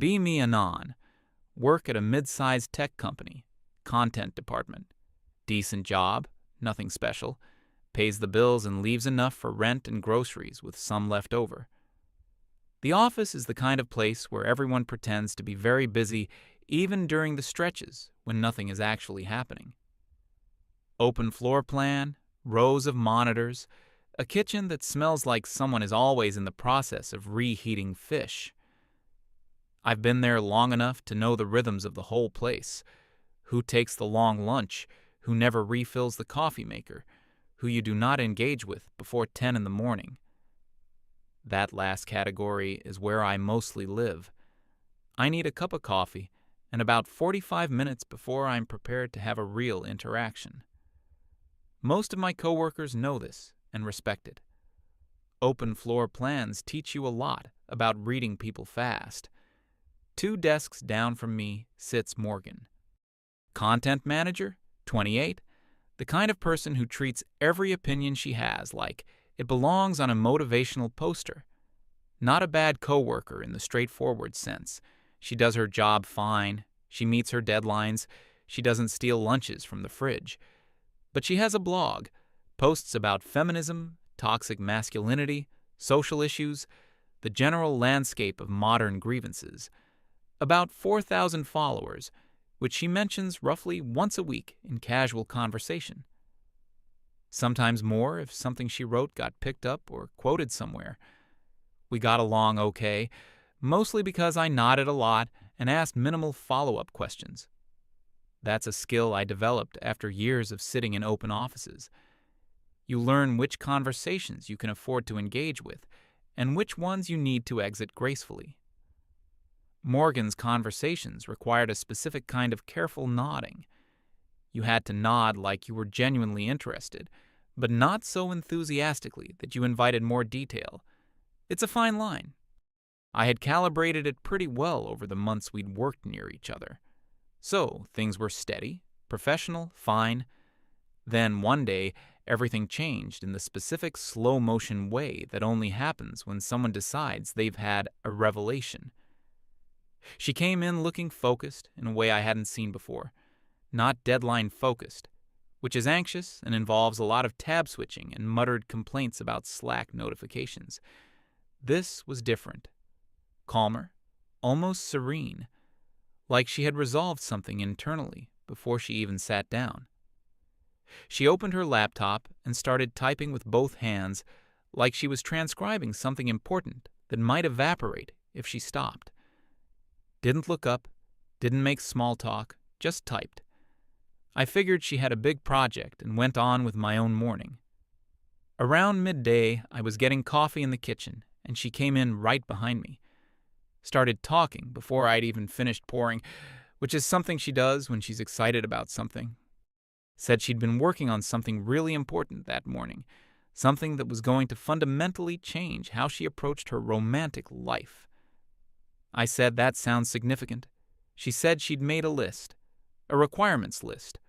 Be me anon. Work at a mid-sized tech company. Content department. Decent job, nothing special. Pays the bills and leaves enough for rent and groceries with some left over. The office is the kind of place where everyone pretends to be very busy even during the stretches when nothing is actually happening. Open floor plan, rows of monitors, a kitchen that smells like someone is always in the process of reheating fish. I've been there long enough to know the rhythms of the whole place. Who takes the long lunch, who never refills the coffee maker, who you do not engage with before 10 in the morning. That last category is where I mostly live. I need a cup of coffee and about 45 minutes before I'm prepared to have a real interaction. Most of my coworkers know this and respect it. Open floor plans teach you a lot about reading people fast. 2 desks down from me sits Morgan. Content manager, 28, the kind of person who treats every opinion she has like it belongs on a motivational poster. Not a bad coworker in the straightforward sense. She does her job fine, she meets her deadlines, she doesn't steal lunches from the fridge. But she has a blog, posts about feminism, toxic masculinity, social issues, the general landscape of modern grievances. About 4,000 followers, which she mentions roughly once a week in casual conversation. Sometimes more if something she wrote got picked up or quoted somewhere. We got along okay, mostly because I nodded a lot and asked minimal follow-up questions. That's a skill I developed after years of sitting in open offices. You learn which conversations you can afford to engage with and which ones you need to exit gracefully. Morgan's conversations required a specific kind of careful nodding. You had to nod like you were genuinely interested, but not so enthusiastically that you invited more detail. It's a fine line. I had calibrated it pretty well over the months we'd worked near each other. So things were steady, professional, fine. Then one day, everything changed in the specific slow-motion way that only happens when someone decides they've had a revelation. She came in looking focused in a way I hadn't seen before, not deadline-focused, which is anxious and involves a lot of tab switching and muttered complaints about Slack notifications. This was different. Calmer, almost serene, like she had resolved something internally before she even sat down. She opened her laptop and started typing with both hands, like she was transcribing something important that might evaporate if she stopped. Didn't look up, didn't make small talk, just typed. I figured she had a big project and went on with my own morning. Around midday, I was getting coffee in the kitchen, and she came in right behind me. Started talking before I'd even finished pouring, which is something she does when she's excited about something. Said she'd been working on something really important that morning, something that was going to fundamentally change how she approached her romantic life. I said that sounds significant. She said she'd made a list, a requirements list,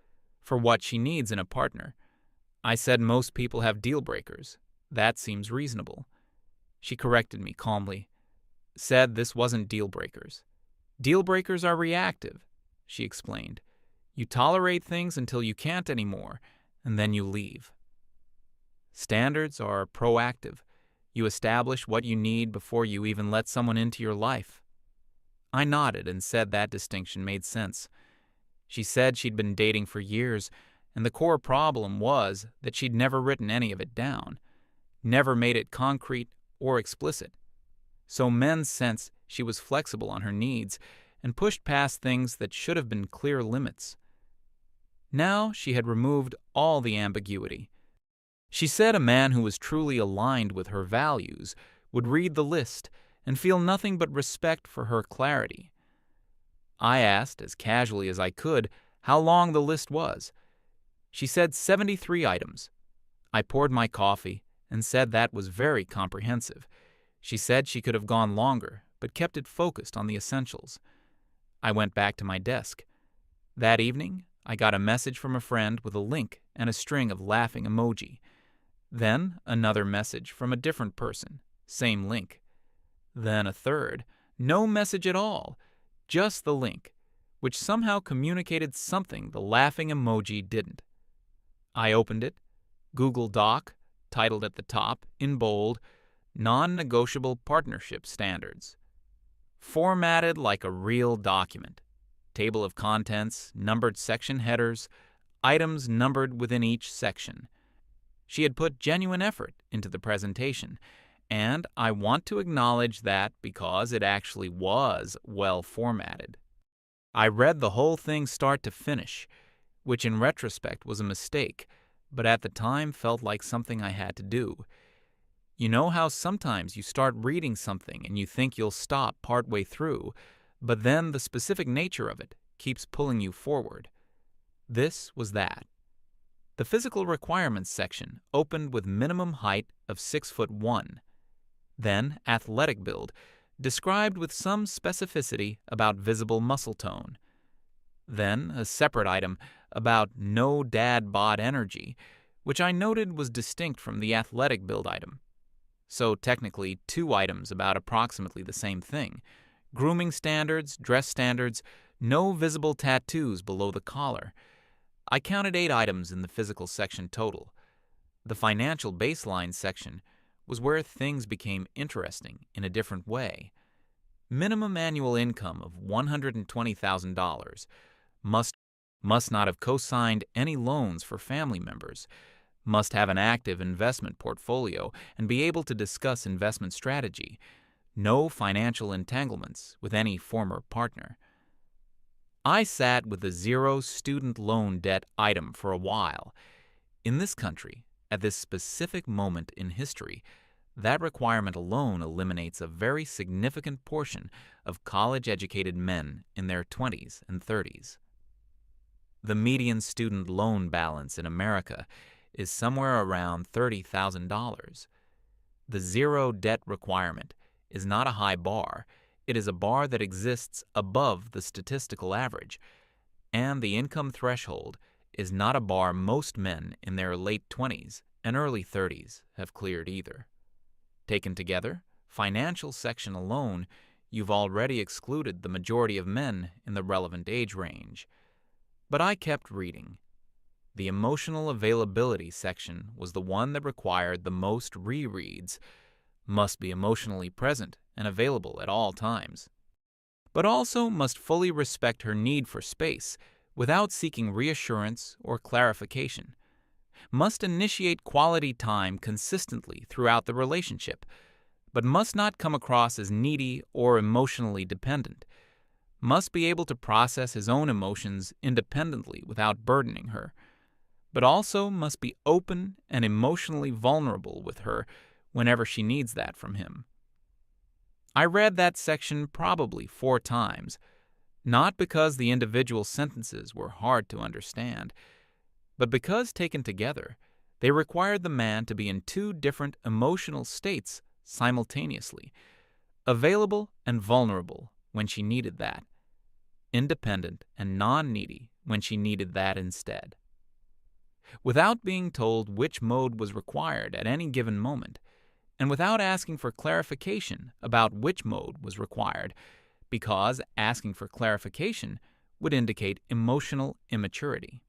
for what she needs in a partner. I said most people have deal breakers. That seems reasonable. She corrected me calmly. Said this wasn't deal breakers. Deal breakers are reactive, she explained. You tolerate things until you can't anymore, and then you leave. Standards are proactive. You establish what you need before you even let someone into your life. I nodded and said that distinction made sense. She said she'd been dating for years, and the core problem was that she'd never written any of it down, never made it concrete or explicit. So men sensed she was flexible on her needs and pushed past things that should have been clear limits. Now she had removed all the ambiguity. She said a man who was truly aligned with her values would read the list and feel nothing but respect for her clarity. I asked, as casually as I could, how long the list was. She said 73 items. I poured my coffee and said that was very comprehensive. She said she could have gone longer, but kept it focused on the essentials. I went back to my desk. That evening, I got a message from a friend with a link and a string of laughing emoji. Then another message from a different person, same link. Then a third, no message at all, Just the link, which somehow communicated something the laughing emoji didn't. I opened it, Google Doc, titled at the top, in bold, Non-Negotiable Partnership Standards. Formatted like a real document. Table of contents, numbered section headers, items numbered within each section. She had put genuine effort into the presentation, and I want to acknowledge that because it actually was well formatted. I read the whole thing start to finish, which in retrospect was a mistake, but at the time felt like something I had to do. You know how sometimes you start reading something and you think you'll stop partway through, but then the specific nature of it keeps pulling you forward. This was that. The physical requirements section opened with minimum height of 6'1", then athletic build, described with some specificity about visible muscle tone. Then a separate item about no dad bod energy, which I noted was distinct from the athletic build item. So technically 2 items about approximately the same thing. Grooming standards, dress standards, no visible tattoos below the collar. I counted 8 items in the physical section total. The financial baseline section was where things became interesting in a different way. Minimum annual income of $120,000. Must not have co-signed any loans for family members. Must have an active investment portfolio and be able to discuss investment strategy. No financial entanglements with any former partner. I sat with the 0 student loan debt item for a while. In this country, at this specific moment in history, that requirement alone eliminates a very significant portion of college-educated men in their 20s and 30s. The median student loan balance in America is somewhere around $30,000. The 0 debt requirement is not a high bar. It is a bar that exists above the statistical average, and the income threshold is not a bar most men in their late 20s and early 30s have cleared either. Taken together, financial section alone, you've already excluded the majority of men in the relevant age range. But I kept reading. The emotional availability section was the one that required the most rereads. Must be emotionally present and available at all times. But also must fully respect her need for space without seeking reassurance or clarification. Must initiate quality time consistently throughout the relationship, but must not come across as needy or emotionally dependent. Must be able to process his own emotions independently without burdening her, but also must be open and emotionally vulnerable with her whenever she needs that from him. I read that section probably 4 times, not because the individual sentences were hard to understand, but because taken together, they required the man to be in 2 different emotional states simultaneously, available and vulnerable when she needed that, independent and non-needy when she needed that instead. Without being told which mode was required at any given moment, and without asking for clarification about which mode was required, because asking for clarification would indicate emotional immaturity.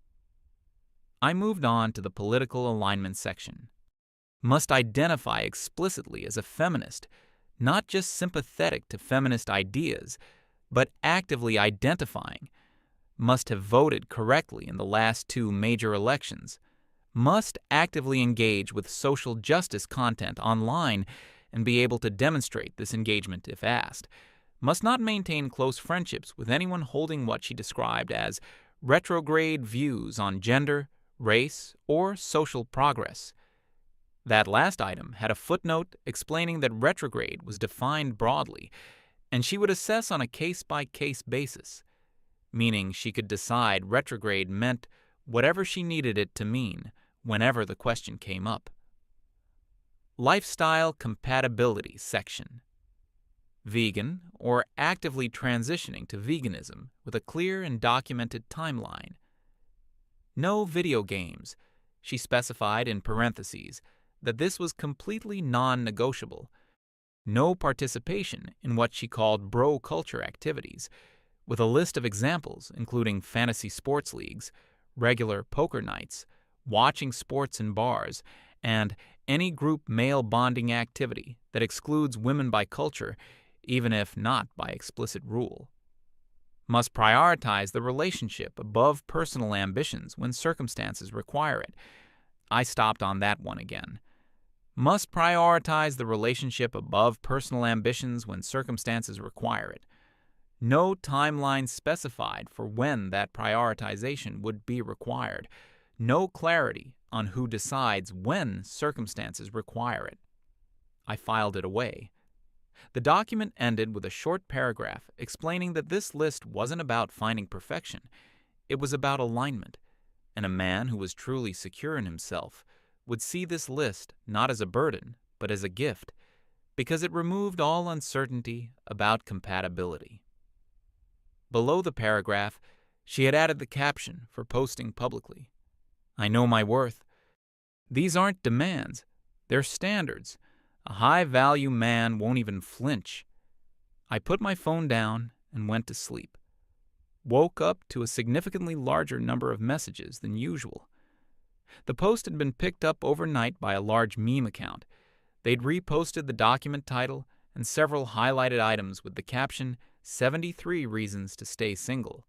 I moved on to the political alignment section. Must identify explicitly as a feminist, not just sympathetic to feminist ideas, but actively identifying. Must have voted correctly in the last 2 major elections. Must actively engage with social justice content online and be able to demonstrate this engagement if asked. Must not maintain close friendships with anyone holding what she described as retrograde views on gender, race, or social progress. That last item had a footnote explaining that retrograde was defined broadly, and she would assess on a case-by-case basis, meaning she could decide retrograde meant whatever she needed it to mean whenever the question came up. Lifestyle compatibility section. Vegan or actively transitioning to veganism with a clear and documented timeline. No video games. She specified in parentheses that this was completely non-negotiable. No participation in what she called bro culture activities, with a list of examples including fantasy sports leagues, regular poker nights, watching sports in bars, and any group male bonding activity that excludes women by culture, even if not by explicit rule. Must prioritize the relationship above personal ambitions when circumstances require it. I stopped on that one again. Must prioritize the relationship above personal ambitions when circumstances require it. No timeline specified for when that prioritization would be required. No clarity on who decides when circumstances require it. I filed it away. The document ended with a short paragraph explaining that this list wasn't about finding perfection. It was about alignment, and a man who was truly secure in himself would see this list not as a burden, but as a gift, because it removed all uncertainty about compatibility. Below the paragraph, she had added the caption for posting publicly. I know my worth. These aren't demands, they're standards. A high-value man won't even flinch. I put my phone down and went to sleep. Woke up to a significantly larger number of messages than usual. The post had been picked up overnight by a large meme account. They'd reposted the document title and several highlighted items with the caption, 73 Reasons to Stay Single.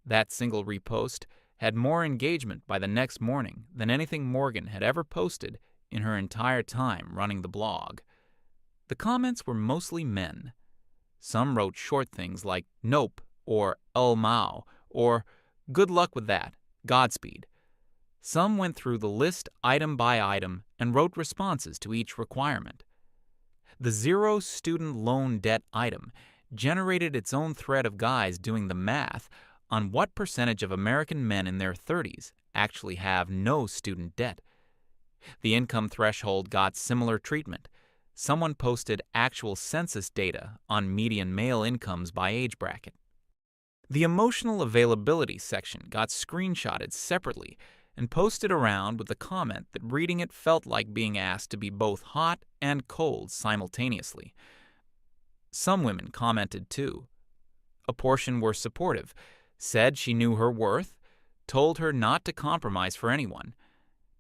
That single repost had more engagement by the next morning than anything Morgan had ever posted in her entire time running the blog. The comments were mostly men. Some wrote short things like nope or Mao or good luck with that, Godspeed. Some went through the list item by item and wrote responses to each requirement. The zero student loan debt item generated its own thread of guys doing the math on what percentage of American men in their 30s actually have no student debt. The income threshold got similar treatment. Someone posted actual census data on median male incomes by age bracket. The emotional availability section got screenshotted separately and posted around with the comment that reading it felt like being asked to be both hot and cold simultaneously. Some women commented too. A portion were supportive, said she knew her worth, told her not to compromise for anyone.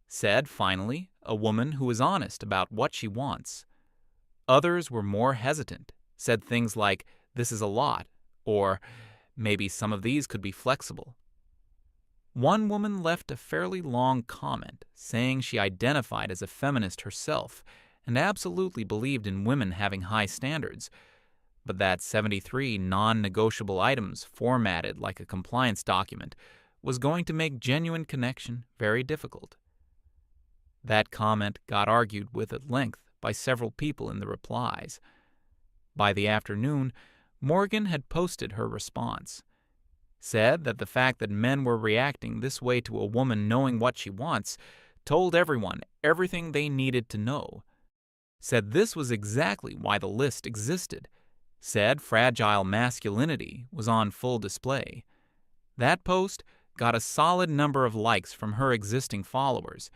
Said, finally, a woman who is honest about what she wants. Others were more hesitant, said things like, this is a lot, or maybe some of these could be flexible. One woman left a fairly long comment saying she identified as a feminist herself and absolutely believed in women having high standards, but that 73 non-negotiable items formatted like a compliance document was going to make genuine connection very difficult. That comment got argued with at length by several people in the replies. By the afternoon, Morgan had posted her response. Said that the fact that men were reacting this way to a woman knowing what she wants told everyone everything they needed to know. Said this was exactly why the list existed. Said fragile masculinity was on full display. That post got a solid number of likes from her existing followers.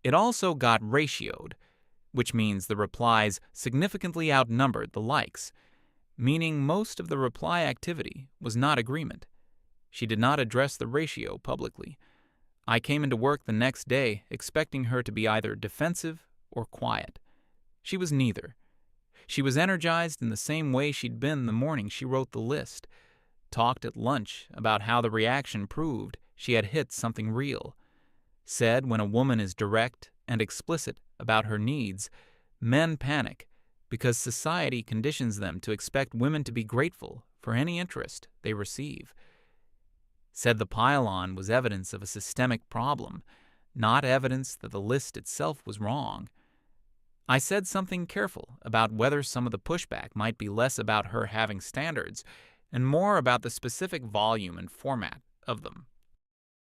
It also got ratioed, which means the replies significantly outnumbered the likes, meaning most of the reply activity was not agreement. She did not address the ratio publicly. I came into work the next day expecting her to be either defensive or quiet. She was neither. She was energized in the same way she'd been the morning she wrote the list, talked at lunch about how the reaction proved she had hit something real, said when a woman is direct and explicit about her needs, men panic because society conditions them to expect women to be grateful for any interest they receive. Said the pile-on was evidence of a systemic problem, not evidence that the list itself was wrong. I said something careful about whether some of the pushback might be less about her having standards and more about the specific volume and format of them.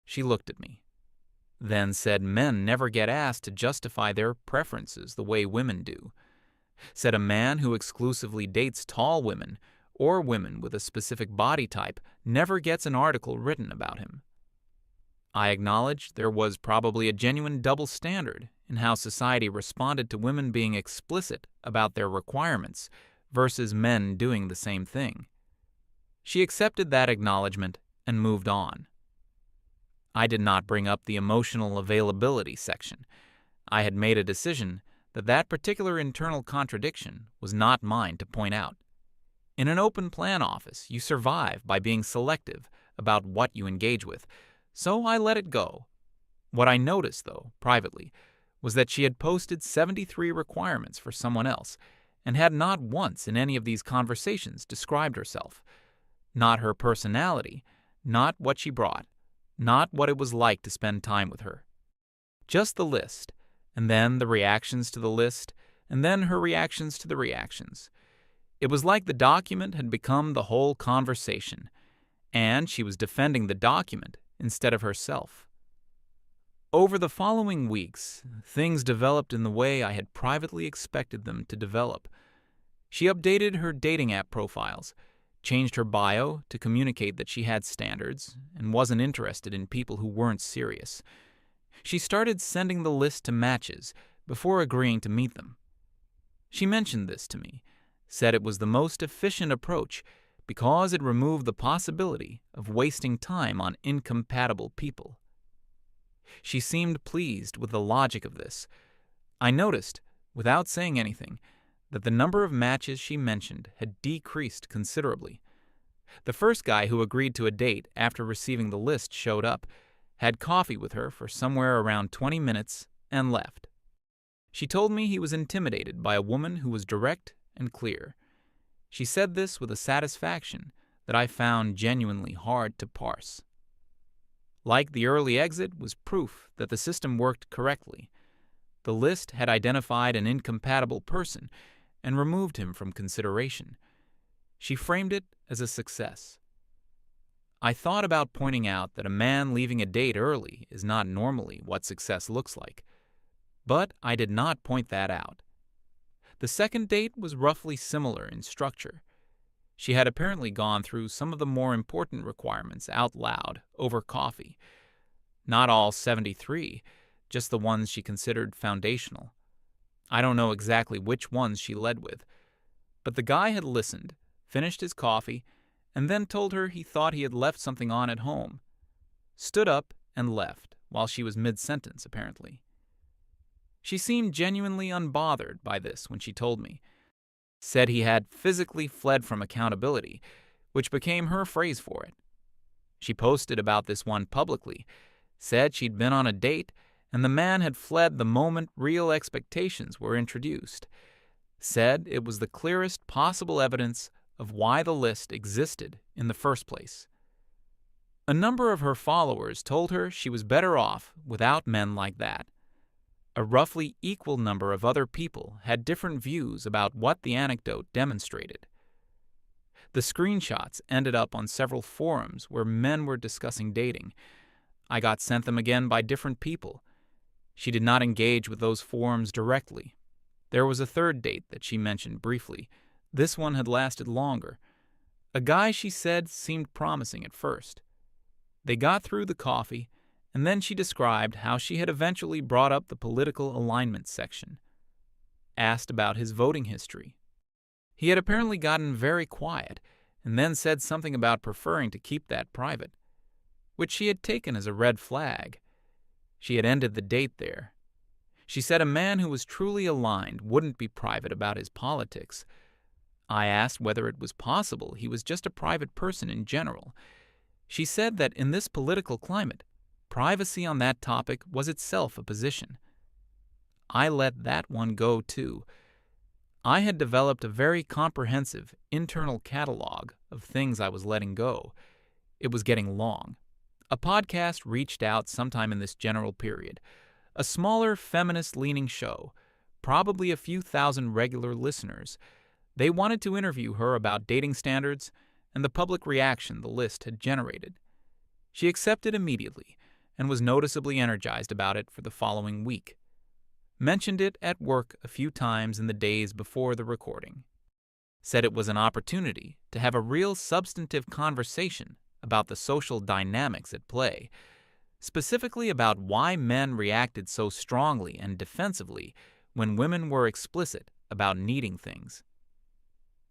She looked at me, then said men never get asked to justify their preferences the way women do. Said a man who exclusively dates tall women or women with a specific body type never gets an article written about him. I acknowledged there was probably a genuine double standard in how society responded to women being explicit about their requirements versus men doing the same thing. She accepted that acknowledgement and moved on. I did not bring up the emotional availability section. I had made a decision that that particular internal contradiction was not mine to point out. In an open plan office, you survive by being selective about what you engage with, so I let it go. What I noticed, though, privately, was that she had posted 73 requirements for someone else and had not once in any of these conversations described herself. Not her personality, not what she brought, not what it was like to spend time with her. Just the list, and then the reactions to the list, and then her reactions to the reactions. It was like the document had become the whole conversation, and she was defending the document instead of herself. Over the following weeks, things developed in the way I had privately expected them to develop. She updated her dating app profiles, changed her bio to communicate that she had standards and wasn't interested in people who weren't serious. She started sending the list to matches before agreeing to meet them. She mentioned this to me, said it was the most efficient approach because it removed the possibility of wasting time on incompatible people. She seemed pleased with the logic of this. I noticed, without saying anything, that the number of matches she mentioned had decreased considerably. The first guy who agreed to a date after receiving the list showed up, had coffee with her for somewhere around 20 minutes, and left. She told me he was intimidated by a woman who was direct and clear. She said this with a satisfaction that I found genuinely hard to parse. Like the early exit was proof that the system worked correctly. The list had identified an incompatible person and removed him from consideration. She framed it as a success. I thought about pointing out that a man leaving a date early is not normally what success looks like, but I did not point that out. The second date was roughly similar in structure. She had apparently gone through some of the more important requirements out loud over coffee. Not all 73, just the ones she considered foundational. I don't know exactly which ones she led with, but the guy had listened, finished his coffee, and then told her he thought he had left something on at home. Stood up and left while she was mid-sentence, apparently. She seemed genuinely unbothered by this when she told me. Said he had physically fled from accountability, which became her phrase for it. She posted about this one publicly, said she'd been on a date, and the man had fled the moment real expectations were introduced. Said it was the clearest possible evidence of why the list existed in the first place. A number of her followers told her she was better off without men like that. A roughly equal number of other people had different views about what the anecdote demonstrated. The screenshots ended up on several forums where men were discussing dating. I got sent them again by different people. She did not engage with those forums directly. There was a third date that she mentioned briefly. This one had lasted longer. A guy she said seemed promising at first. They got through the coffee, and then she described how she had eventually brought up the political alignment section. Asked about his voting history. He had apparently gotten very quiet, and then said something about preferring to keep that private, which she had taken as a red flag. She had ended the date there. She said a man who was truly aligned wouldn't be private about his politics. I asked whether it was possible he was just a private person in general. She said that in this political climate, privacy on that topic was itself a position. I let that one go too. I had developed a very comprehensive internal catalog of things I was letting go. It was getting long. A podcast reached out sometime in this general period. A smaller feminist-leaning show, probably a few thousand regular listeners. They wanted to interview her about dating standards and the public reaction the list had generated. She accepted immediately and was noticeably energized about it for the following week. Mentioned it at work a few times in the days before the recording. Said it was an opportunity to have a real substantive conversation about the social dynamics at play, specifically about why men reacted so strongly and defensively when women were explicit about needing things.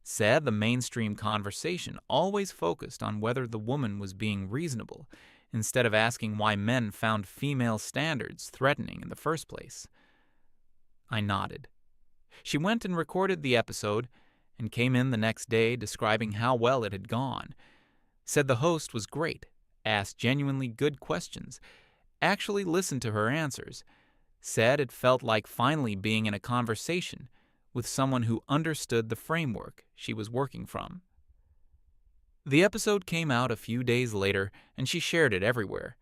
Said the mainstream conversation always focused on whether the woman was being reasonable, instead of asking why men found female standards threatening in the first place. I nodded. She went and recorded the episode and came in the next day describing how well it had gone. Said the host was great, asked genuinely good questions, actually listened to her answers. Said it felt like finally being in a conversation with someone who understood the framework she was working from. The episode came out a few days later, and she shared it everywhere.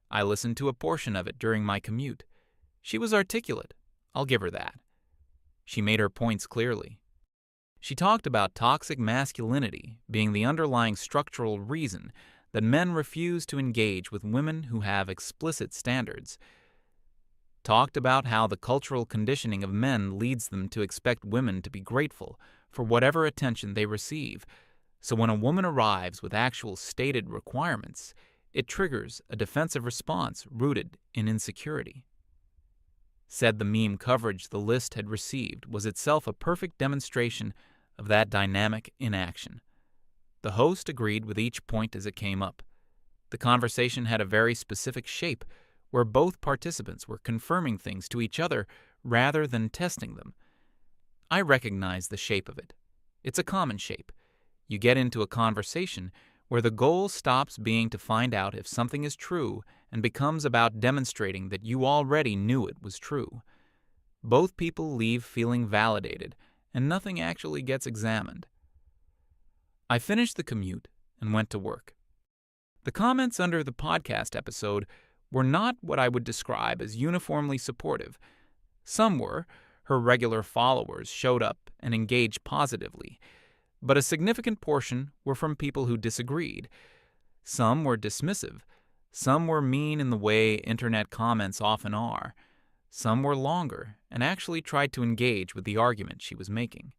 I listened to a portion of it during my commute. She was articulate, I'll give her that. She made her points clearly. She talked about toxic masculinity being the underlying structural reason that men refuse to engage with women who have explicit standards. Talked about how the cultural conditioning of men leads them to expect women to be grateful for whatever attention they receive, so when a woman arrives with actual stated requirements, it triggers a defensive response rooted in insecurity. Said the meme coverage the list had received was itself a perfect demonstration of that dynamic in action. The host agreed with each point as it came up. The conversation had a very specific shape, where both participants were confirming things to each other rather than testing them. I recognize the shape of it. It's a common shape. You get into a conversation where the goal stops being to find out if something is true and becomes about demonstrating that you already knew it was true. Both people leave feeling validated, and nothing actually gets examined. I finished the commute and went to work. The comments under the podcast episode were not what I would describe as uniformly supportive. Some were. Her regular followers showed up and engaged positively, but a significant portion were from people who disagreed. Some were dismissive. Some were mean in the way internet comments often are. Some were longer and actually tried to engage with the argument she was making.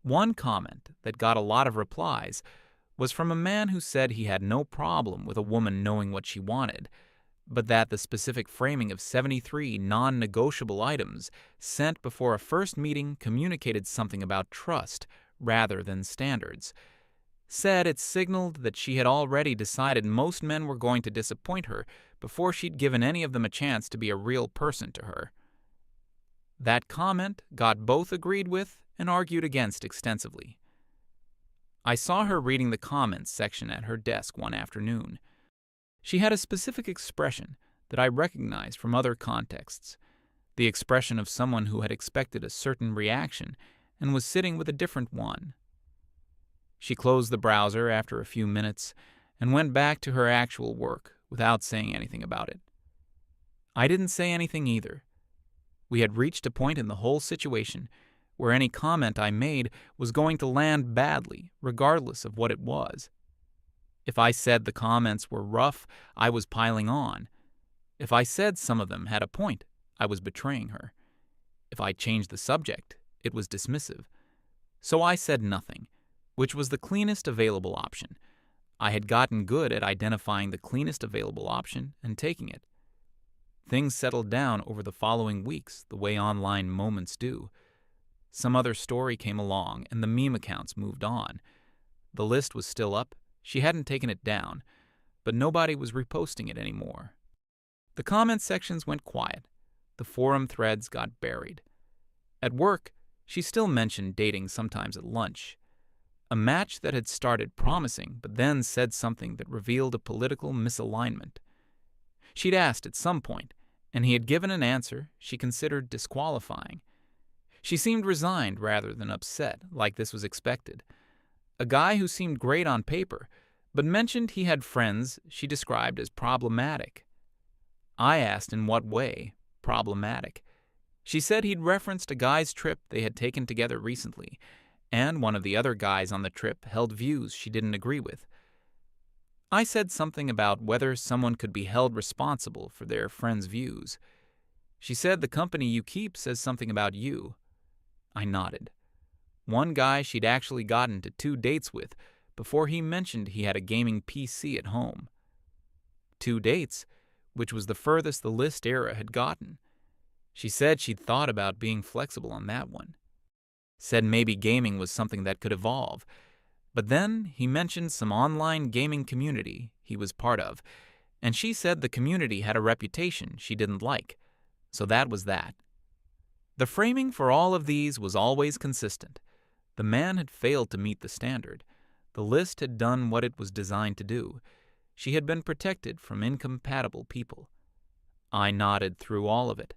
One comment that got a lot of replies was from a man who said he had no problem with a woman knowing what she wanted, but that the specific framing of 73 non-negotiable items sent before a first meeting communicated something about trust rather than standards. Said it signaled that she had already decided most men were going to disappoint her before she'd given any of them a chance to be a real person to her. That comment got both agreed with and argued against extensively. I saw her reading the comments section at her desk one afternoon. She had a specific expression that I recognized from other contexts, the expression of someone who had expected a certain reaction and was sitting with a different one. She closed the browser after a few minutes and went back to her actual work without saying anything about it. I didn't say anything either. We had reached a point in the whole situation where any comment I made was going to land badly, regardless of what it was. If I said the comments were rough, I was piling on. If I said some of them had a point, I was betraying her. If I changed the subject, it was dismissive. So I said nothing, which was the cleanest available option. I had gotten good at identifying the cleanest available option and taking it. Things settled down over the following weeks the way online moments do. Some other story came along and the meme accounts moved on. The list was still up. She hadn't taken it down, but nobody was reposting it anymore. The comment sections went quiet. The forum threads got buried. At work, she still mentioned dating sometimes at lunch. A match that had started promising, but then said something that revealed a political misalignment. She'd asked at some point, and he had given an answer she considered disqualifying. She seemed resigned rather than upset, like this was expected. A guy who seemed great on paper, but mentioned he had friends she described as problematic. I asked in what way problematic. She said he'd referenced a guy's trip they had taken together recently, and one of the other guys on the trip held views she didn't agree with. I said something about whether someone could be held responsible for their friend's views. She said the company you keep says something about you. I nodded. One guy she'd actually gotten to 2 dates with before he mentioned he had a gaming PC at home. 2 dates, which was the furthest the list era had gotten. She said she'd thought about being flexible on that one. said maybe gaming was something that could evolve. But then he mentioned some online gaming community he was part of, and she said the community had a reputation she didn't like. So that was that. The framing for all of these was always consistent. The man had failed to meet the standard. The list had done what it was designed to do. She had been protected from incompatible people. I nodded through all of it.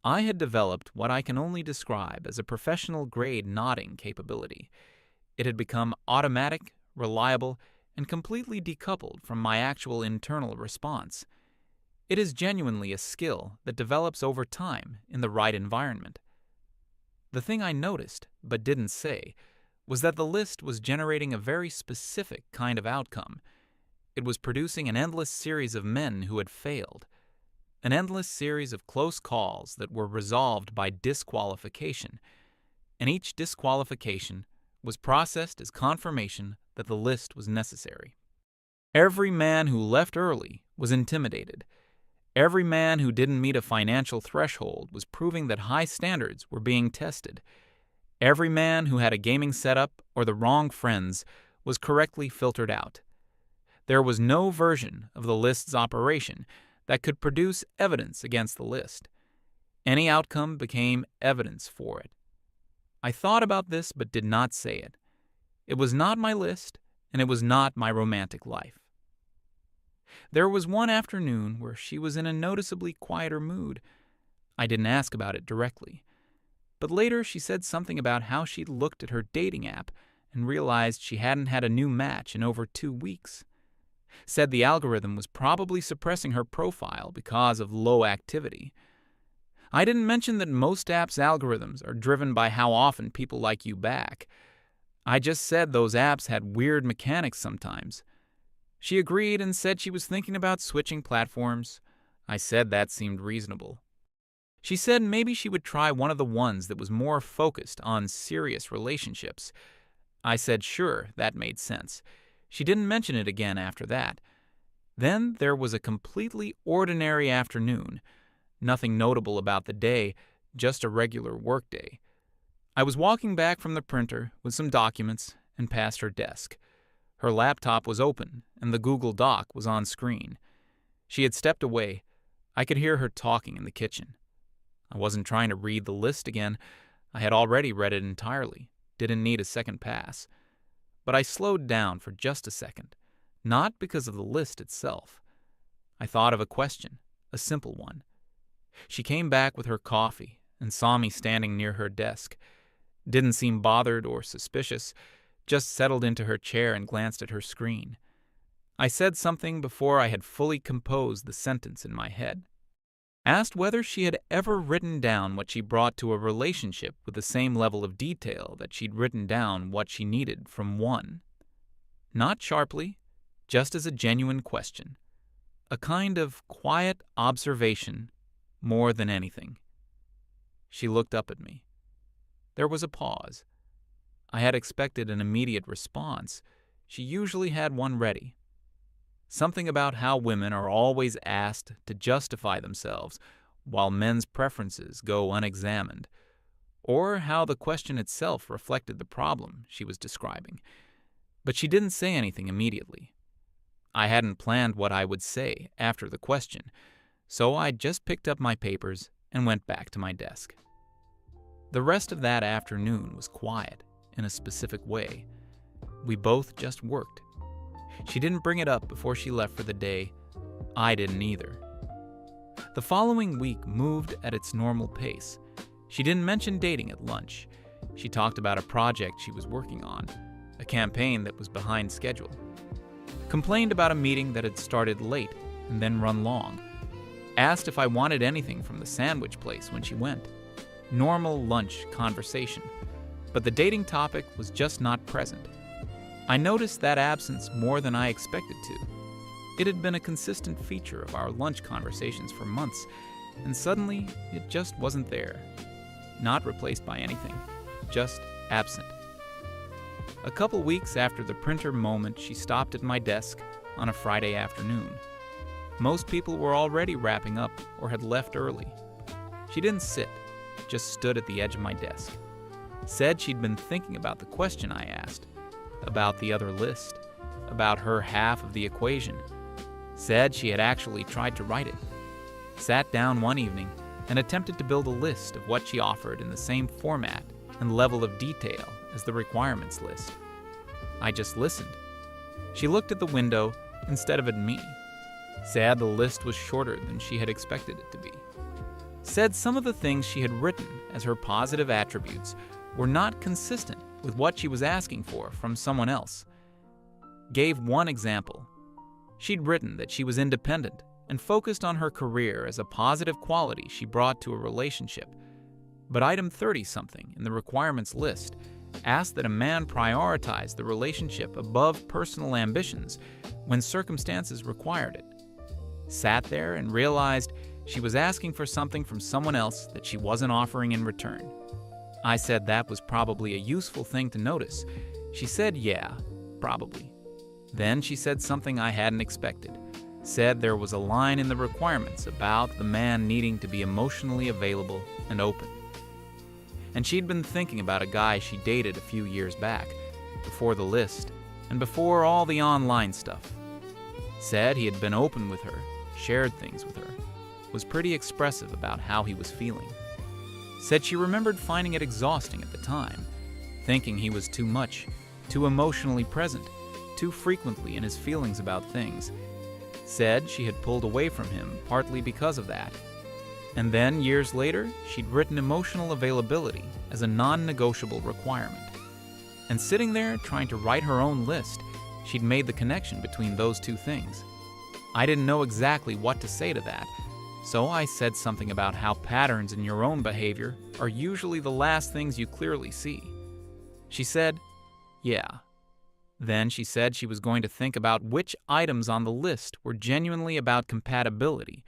I had developed what I can only describe as a professional-grade nodding capability. It had become automatic, reliable, and completely decoupled from my actual internal response. It is genuinely a skill that develops over time in the right environment. The thing I noticed, but didn't say, was that the list was generating a very specific kind of outcome. It was producing an endless series of men who had failed. An endless series of close calls that were resolved by disqualification, and each disqualification was processed as confirmation that the list was necessary. Every man who left early was intimidated. Every man who didn't meet a financial threshold was proving that high standards were being tested. Every man who had a gaming setup or the wrong friends was correctly filtered out. There was no version of the list's operation that could produce evidence against the list. Any outcome became evidence for it. I thought about this but did not say it. It was not my list, and it was not my romantic life. There was one afternoon where she was in a noticeably quieter mood. I didn't ask about it directly. But later she said something about how she'd looked at her dating app and realized she hadn't had a new match in over 2 weeks. Said the algorithm was probably suppressing her profile because of low activity. I didn't mention that most apps' algorithms are driven by how often people like you back. I just said those apps had weird mechanics sometimes. She agreed and said she was thinking about switching platforms. I said that seemed reasonable. She said maybe she would try one of the ones that was more focused on serious relationships. I said sure, that made sense. She didn't mention it again after that. Then there was a completely ordinary afternoon. Nothing notable about the day, just a regular workday. I was walking back from the printer with some documents and past her desk. Her laptop was open and the Google Doc was on screen. She had stepped away. I could hear her talking in the kitchen. I wasn't trying to read the list again. I had already read it entirely. Didn't need a second pass. But I slowed down for just a second, not because of the list itself. I thought of a question, a simple one. She came back with her coffee and saw me standing near her desk. Didn't seem bothered or suspicious, just settled into her chair and glanced at her screen. I said something before I had fully composed the sentence in my head. Asked whether she had ever written down what she brought to a relationship with the same level of detail that she'd written down what she needed from one. Not sharply, just as a genuine question. A kind of quiet observation more than anything. She looked up at me. There was a pause. I had expected an immediate response. She usually had one ready. Something about how women are always asked to justify themselves while men's preferences go unexamined, or how the question itself reflected the problem she was describing. But she didn't say anything immediately. I hadn't planned what I would say after the question, so I just picked up my papers and went back to my desk. The rest of that afternoon was quiet in a specific way. We both just worked. She didn't bring it up before she left for the day. I didn't either. The following week moved at its normal pace. She didn't mention dating at lunch. She talked about a project she was working on, a campaign that was behind schedule. Complained about a meeting that had started late and then run long. Asked if I wanted anything from the sandwich place when she went. Normal lunch conversation. But the dating topic was just not present. I noticed that absence more than I expected to. It had been a consistent feature of our lunch conversations for months, and suddenly it just wasn't there. Not replaced by anything, just absent. A couple weeks after the printer moment, she stopped at my desk on a Friday afternoon. Most people were already wrapping up or had left early. She didn't sit, just stood at the edge of my desk. Said she'd been thinking about the question I asked, about the other list, about her half of the equation. Said she had actually tried to write it. Sat down one evening and attempted to build a list of what she offered in the same format and level of detail as the requirements list. I just listened. She looked at the window instead of at me. Said the list was shorter than she had expected it to be. Said some of the things she had written as her positive attributes were not consistent with what she was asking for from someone else. Gave one example. She'd written that she was independent and focused on her career as a positive quality she brought to a relationship. But item 30-something in the requirements list asked that a man prioritize the relationship above personal ambitions when circumstances required it. Sat there and realized she was asking for something from someone else that she wasn't offering in return. I said that was probably a useful thing to notice. She said, yeah, probably. Then she said something I hadn't expected. Said there was a line in the requirements about the man needing to be emotionally available and open. And she'd been thinking about a guy she dated a few years back, before the list, and before all the online stuff. Said he had been open with her, shared things with her, was pretty expressive about how he was feeling. Said she remembered finding it exhausting at the time, thinking he was too much, too emotionally present, too frequently in his feelings about things. Said she had pulled away from him partly because of that. And then, years later, she'd written emotional availability as a non-negotiable requirement. And sitting there trying to write her own list, she'd made the connection between those two things. I didn't know exactly what to say to that, so I said something about how patterns in your own behavior are usually the last things you clearly see. She said, yeah. Then she said she was going to think about which items on the list were genuinely about compatibility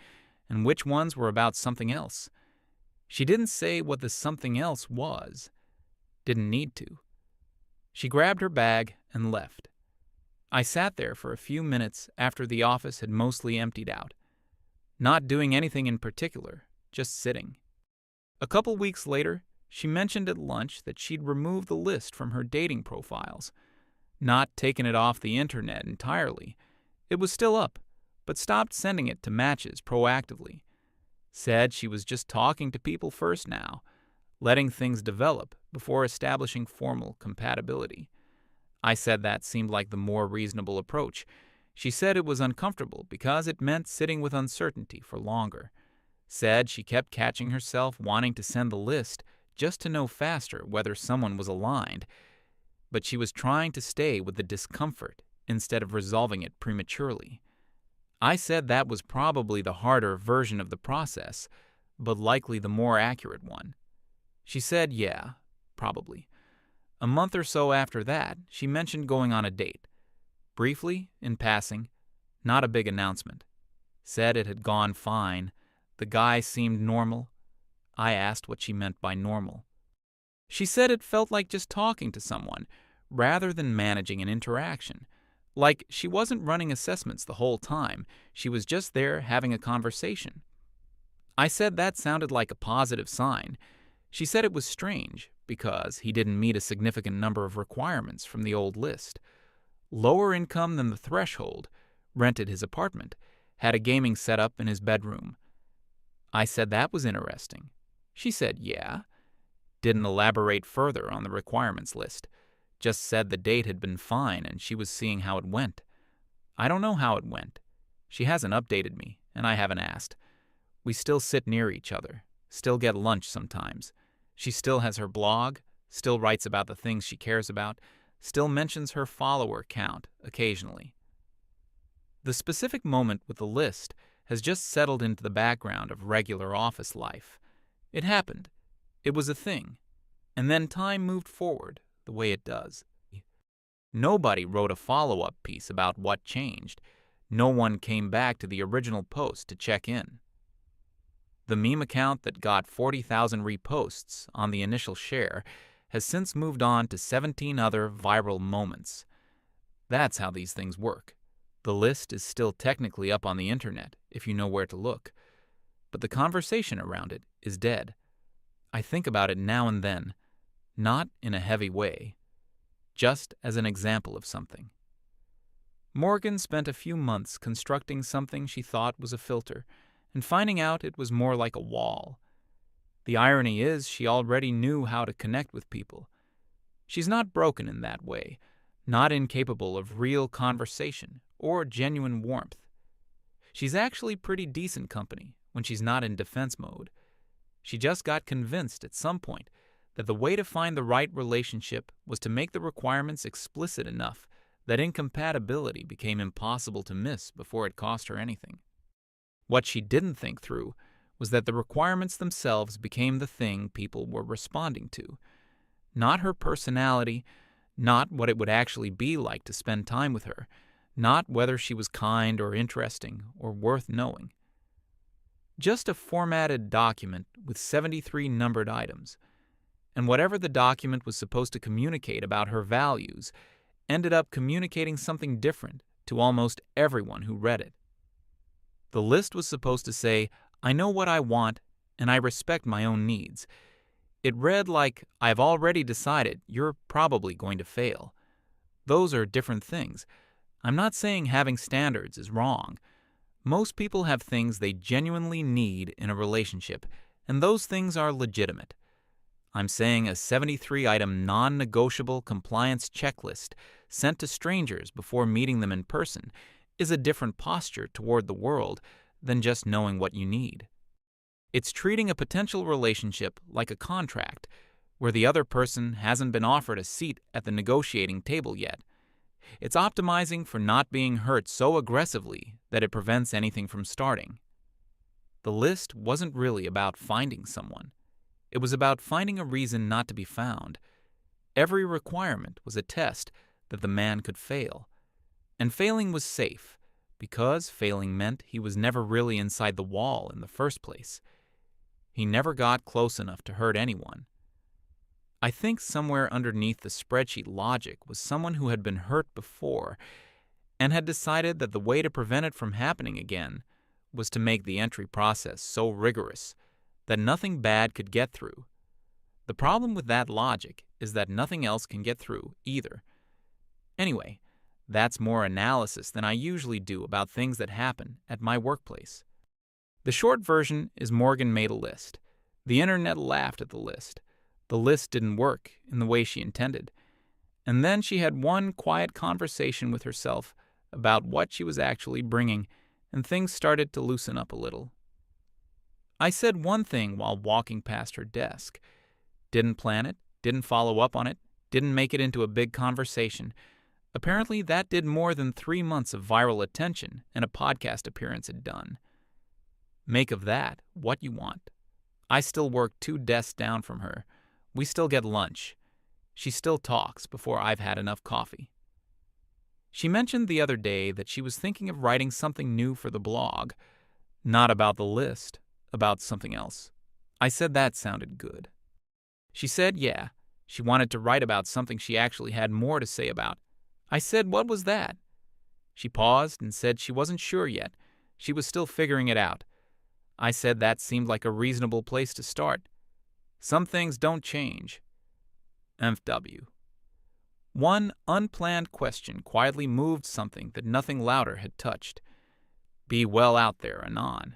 and which ones were about something else. She didn't say what the something else was. Didn't need to. She grabbed her bag and left. I sat there for a few minutes after the office had mostly emptied out. Not doing anything in particular, just sitting. A couple weeks later, she mentioned at lunch that she'd removed the list from her dating profiles. Not taken it off the internet entirely. It was still up, but stopped sending it to matches proactively. Said she was just talking to people first now, letting things develop before establishing formal compatibility. I said that seemed like the more reasonable approach. She said it was uncomfortable because it meant sitting with uncertainty for longer. Said she kept catching herself wanting to send the list just to know faster whether someone was aligned, but she was trying to stay with the discomfort instead of resolving it prematurely. I said that was probably the harder version of the process, but likely the more accurate one. She said, yeah, probably. A month or so after that, she mentioned going on a date. Briefly, in passing, not a big announcement. Said it had gone fine. The guy seemed normal. I asked what she meant by normal. She said it felt like just talking to someone, rather than managing an interaction. Like she wasn't running assessments the whole time, she was just there having a conversation. I said that sounded like a positive sign. She said it was strange, because he didn't meet a significant number of requirements from the old list. Lower income than the threshold, rented his apartment, had a gaming setup in his bedroom. I said that was interesting. She said, yeah. Didn't elaborate further on the requirements list. Just said the date had been fine and she was seeing how it went. I don't know how it went. She hasn't updated me, and I haven't asked. We still sit near each other, still get lunch sometimes. She still has her blog, still writes about the things she cares about, still mentions her follower count occasionally. The specific moment with the list has just settled into the background of regular office life. It happened. It was a thing. And then time moved forward the way it does. Nobody wrote a follow-up piece about what changed. No one came back to the original post to check in. The meme account that got 40,000 reposts on the initial share has since moved on to 17 other viral moments. That's how these things work. The list is still technically up on the internet if you know where to look, but the conversation around it is dead. I think about it now and then, not in a heavy way, just as an example of something. Morgan spent a few months constructing something she thought was a filter, and finding out it was more like a wall. The irony is she already knew how to connect with people. She's not broken in that way, not incapable of real conversation or genuine warmth. She's actually pretty decent company when she's not in defense mode. She just got convinced at some point that the way to find the right relationship was to make the requirements explicit enough that incompatibility became impossible to miss before it cost her anything. What she didn't think through was that the requirements themselves became the thing people were responding to, not her personality, not what it would actually be like to spend time with her, not whether she was kind or interesting or worth knowing. Just a formatted document with 73 numbered items. And whatever the document was supposed to communicate about her values ended up communicating something different to almost everyone who read it. The list was supposed to say, "I know what I want, and I respect my own needs." It read like, "I've already decided you're probably going to fail." Those are different things. I'm not saying having standards is wrong. Most people have things they genuinely need in a relationship, and those things are legitimate. I'm saying a 73-item non-negotiable compliance checklist sent to strangers before meeting them in person is a different posture toward the world than just knowing what you need. It's treating a potential relationship like a contract, where the other person hasn't been offered a seat at the negotiating table yet. It's optimizing for not being hurt so aggressively that it prevents anything from starting. The list wasn't really about finding someone. It was about finding a reason not to be found. Every requirement was a test that the man could fail. And failing was safe, because failing meant he was never really inside the wall in the first place. He never got close enough to hurt anyone. I think somewhere underneath the spreadsheet logic was someone who had been hurt before and had decided that the way to prevent it from happening again was to make the entry process so rigorous that nothing bad could get through. The problem with that logic is that nothing else can get through either. Anyway, that's more analysis than I usually do about things that happen at my workplace. The short version is Morgan made a list. The internet laughed at the list. The list didn't work in the way she intended. And then she had one quiet conversation with herself about what she was actually bringing, and things started to loosen up a little. I said one thing while walking past her desk. Didn't plan it, didn't follow up on it, didn't make it into a big conversation. Apparently that did more than 3 months of viral attention and a podcast appearance had done. Make of that what you want. I still work 2 desks down from her. We still get lunch. She still talks before I've had enough coffee. She mentioned the other day that she was thinking of writing something new for the blog. Not about the list, about something else. I said that sounded good. She said, yeah, she wanted to write about something she actually had more to say about. I said, what was that? She paused and said she wasn't sure yet. She was still figuring it out. I said that seemed like a reasonable place to start. Some things don't change. MW. One unplanned question quietly moved something that nothing louder had touched. Be well out there, anon.